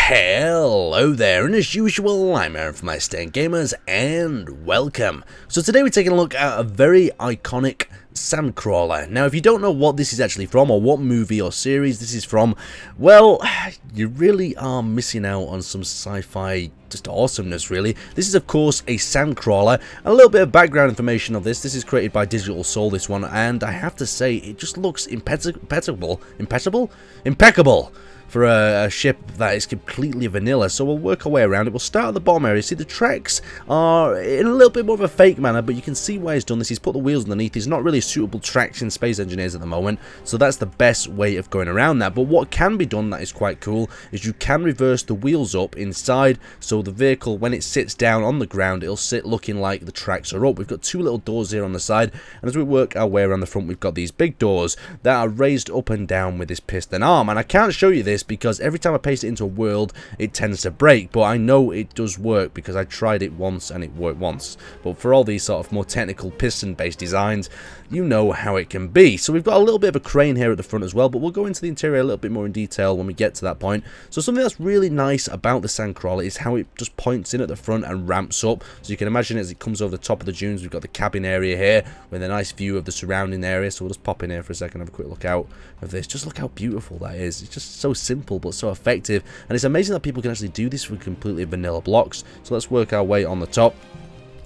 Hello there, and as usual, I'm Aaron from My Stand Gamers, and welcome. So today we're taking a look at a very iconic Sandcrawler. Now, if you don't know what this is actually from, or what movie or series this is from, well, you really are missing out on some sci-fi just awesomeness, really. This is, of course, a Sandcrawler. A little bit of background information of this. This is created by Digital Soul, this one, and I have to say, it just looks impeccable for a ship that is completely vanilla. So we'll work our way around it. We'll start at the bottom area. See, the tracks are in a little bit more of a fake manner, but you can see why he's done this. He's put the wheels underneath. He's not really suitable traction Space Engineers at the moment, so that's the best way of going around that. But what can be done that is quite cool is you can reverse the wheels up inside, so the vehicle, when it sits down on the ground, it'll sit looking like the tracks are up. We've got two little doors here on the side, and as we work our way around the front, we've got these big doors that are raised up and down with this piston arm. And I can't show you this because every time I paste it into a world, it tends to break, but I know it does work because I tried it once and it worked once. But for all these sort of more technical piston-based designs, you know how it can be. So we've got a little bit of a crane here at the front as well, but we'll go into the interior a little bit more in detail when we get to that point. So something that's really nice about the Sandcrawler is how it just points in at the front and ramps up. So you can imagine as it comes over the top of the dunes, we've got the cabin area here with a nice view of the surrounding area. So we'll just pop in here for a second, have a quick look out of this. Just look how beautiful that is. It's just so simple but so effective, and it's amazing that people can actually do this with completely vanilla blocks. So let's work our way on the top.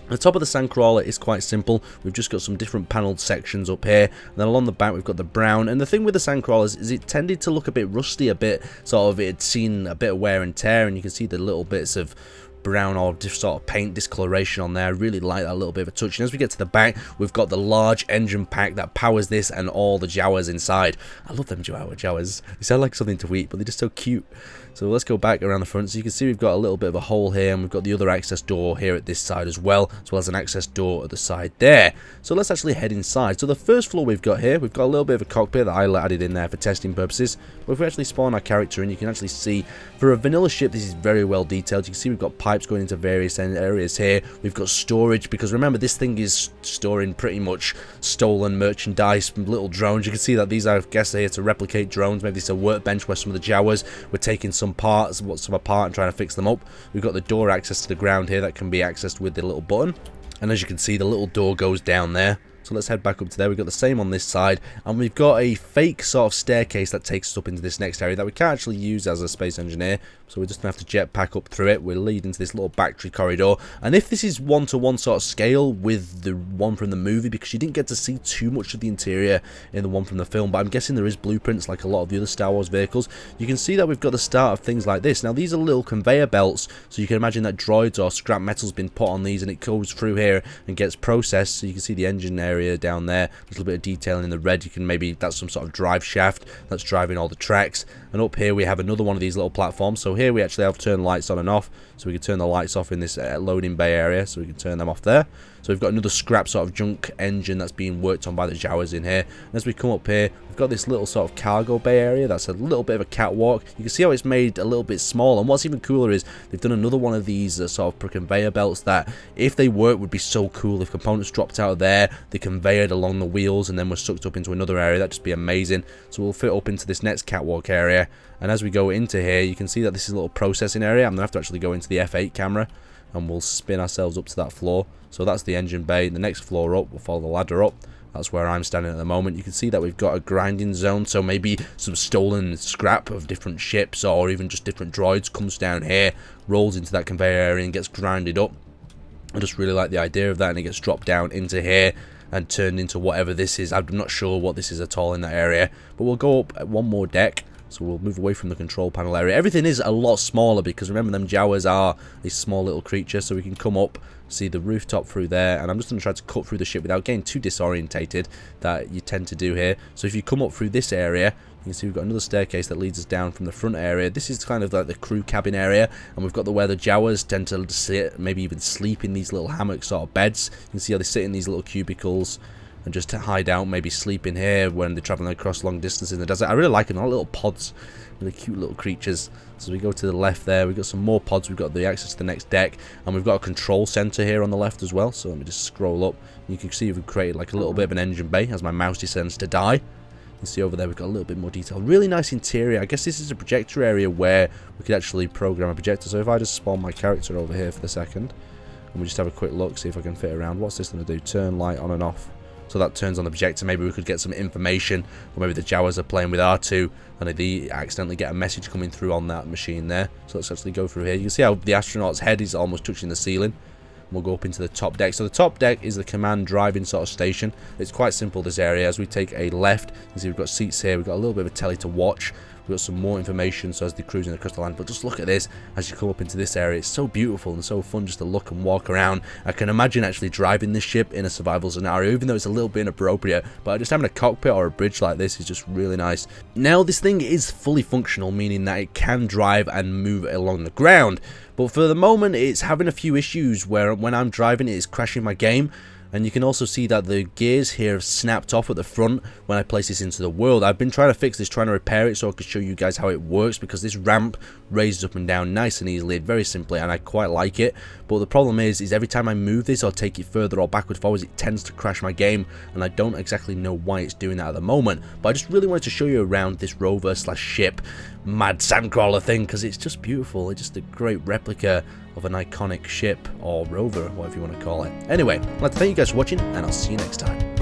The top of the Sandcrawler is quite simple. We've just got some different panelled sections up here, and then along the back we've got the brown. And the thing with the Sandcrawlers is it tended to look a bit rusty, a bit sort of, it had seen a bit of wear and tear, and you can see the little bits of brown or sort of paint discoloration on there. I really like that little bit of a touch. And as we get to the back, we've got the large engine pack that powers this and all the Jawas inside. I love them Jawas. They sound like something to eat, but they're just so cute. So let's go back around the front. So you can see we've got a little bit of a hole here, and we've got the other access door here at this side as well as an access door at the side there. So let's actually head inside. So the first floor we've got here, we've got a little bit of a cockpit that I added in there for testing purposes. But if we actually spawn our character in, you can actually see, for a vanilla ship, this is very well detailed. You can see we've got pipes going into various areas here. We've got storage, because remember, this thing is storing pretty much stolen merchandise from little drones. You can see that these are, I guess, here to replicate drones. Maybe it's a workbench where some of the Jawas were taking some parts, what's some apart, and trying to fix them up. We've got the door access to the ground here that can be accessed with the little button, and as you can see, the little door goes down there. So let's head back up to there. We've got the same on this side, and we've got a fake sort of staircase that takes us up into this next area that we can't actually use as a space engineer, so we're just going to have to jetpack up through it. We'll lead into this little battery corridor, and if this is one-to-one sort of scale with the one from the movie, because you didn't get to see too much of the interior in the one from the film, but I'm guessing there is blueprints like a lot of the other Star Wars vehicles, you can see that we've got the start of things like this. Now, these are little conveyor belts, so you can imagine that droids or scrap metal's been put on these, and it goes through here and gets processed. So you can see the engine area down there, a little bit of detailing in the red. You can maybe, that's some sort of drive shaft that's driving all the tracks. And up here we have another one of these little platforms. So here we actually have turned lights on and off, so we can turn the lights off in this loading bay area, so we can turn them off there. So we've got another scrap sort of junk engine that's being worked on by the Jawas in here. And as we come up here, we've got this little sort of cargo bay area that's a little bit of a catwalk. You can see how it's made a little bit small, and what's even cooler is they've done another one of these sort of conveyor belts that, if they work, would be so cool. If components dropped out of there, they conveyed along the wheels and then were sucked up into another area. That'd just be amazing. So we'll fit up into this next catwalk area, and as we go into here, you can see that this is a little processing area. I'm going to have to actually go into the F8 camera, and we'll spin ourselves up to that floor. So that's the engine bay. The next floor up, we'll follow the ladder up. That's where I'm standing at the moment. You can see that we've got a grinding zone, so maybe some stolen scrap of different ships or even just different droids comes down here, rolls into that conveyor area and gets grinded up. I just really like the idea of that, and it gets dropped down into here and turned into whatever this is. I'm not sure what this is at all in that area, but we'll go up one more deck. So we'll move away from the control panel area. Everything is a lot smaller because remember, them Jawas are these small little creatures. So we can come up, see the rooftop through there, and I'm just going to try to cut through the ship without getting too disorientated that you tend to do here. So if you come up through this area, you can see we've got another staircase that leads us down from the front area. This is kind of like the crew cabin area, and we've got where the Jawas tend to sit, maybe even sleep in these little hammock sort of beds. You can see how they sit in these little cubicles and just to hide out, maybe sleep in here when they're traveling across long distances in the desert. I really like them, all little pods, really cute little creatures. So we go to the left there, we've got some more pods, we've got the access to the next deck, and we've got a control center here on the left as well. So let me just scroll up. You can see we've created like a little bit of an engine bay as my mouse descends to die. You see over there we've got a little bit more detail. Really nice interior. I guess this is a projector area where we could actually program a projector. So if I just spawn my character over here for the second, and we just have a quick look, see if I can fit around. What's this going to do? Turn light on and off. So that turns on the projector. Maybe we could get some information, or maybe the Jawas are playing with R2 and they accidentally get a message coming through on that machine there. So let's actually go through here. You can see how the astronaut's head is almost touching the ceiling. We'll go up into the top deck. So the top deck is the command driving sort of station. It's quite simple, this area. As we take a left, you see we've got seats here. We've got a little bit of a telly to watch. We've got some more information so as they're cruising across the land. But just look at this as you come up into this area. It's so beautiful and so fun just to look and walk around. I can imagine actually driving this ship in a survival scenario, even though it's a little bit inappropriate. But just having a cockpit or a bridge like this is just really nice. Now, this thing is fully functional, meaning that it can drive and move along the ground. But for the moment, it's having a few issues where when I'm driving, it is crashing my game. And you can also see that the gears here have snapped off at the front when I place this into the world. I've been trying to fix this, trying to repair it so I could show you guys how it works, because this ramp raises up and down nice and easily, very simply, and I quite like it. But the problem is every time I move this or take it further or backwards, forwards, it tends to crash my game, and I don't exactly know why it's doing that at the moment. But I just really wanted to show you around this rover slash ship mad Sandcrawler thing, because it's just beautiful. It's just a great replica of an iconic ship or rover, whatever you want to call it. Anyway, I'd like to thank you guys for watching, and I'll see you next time.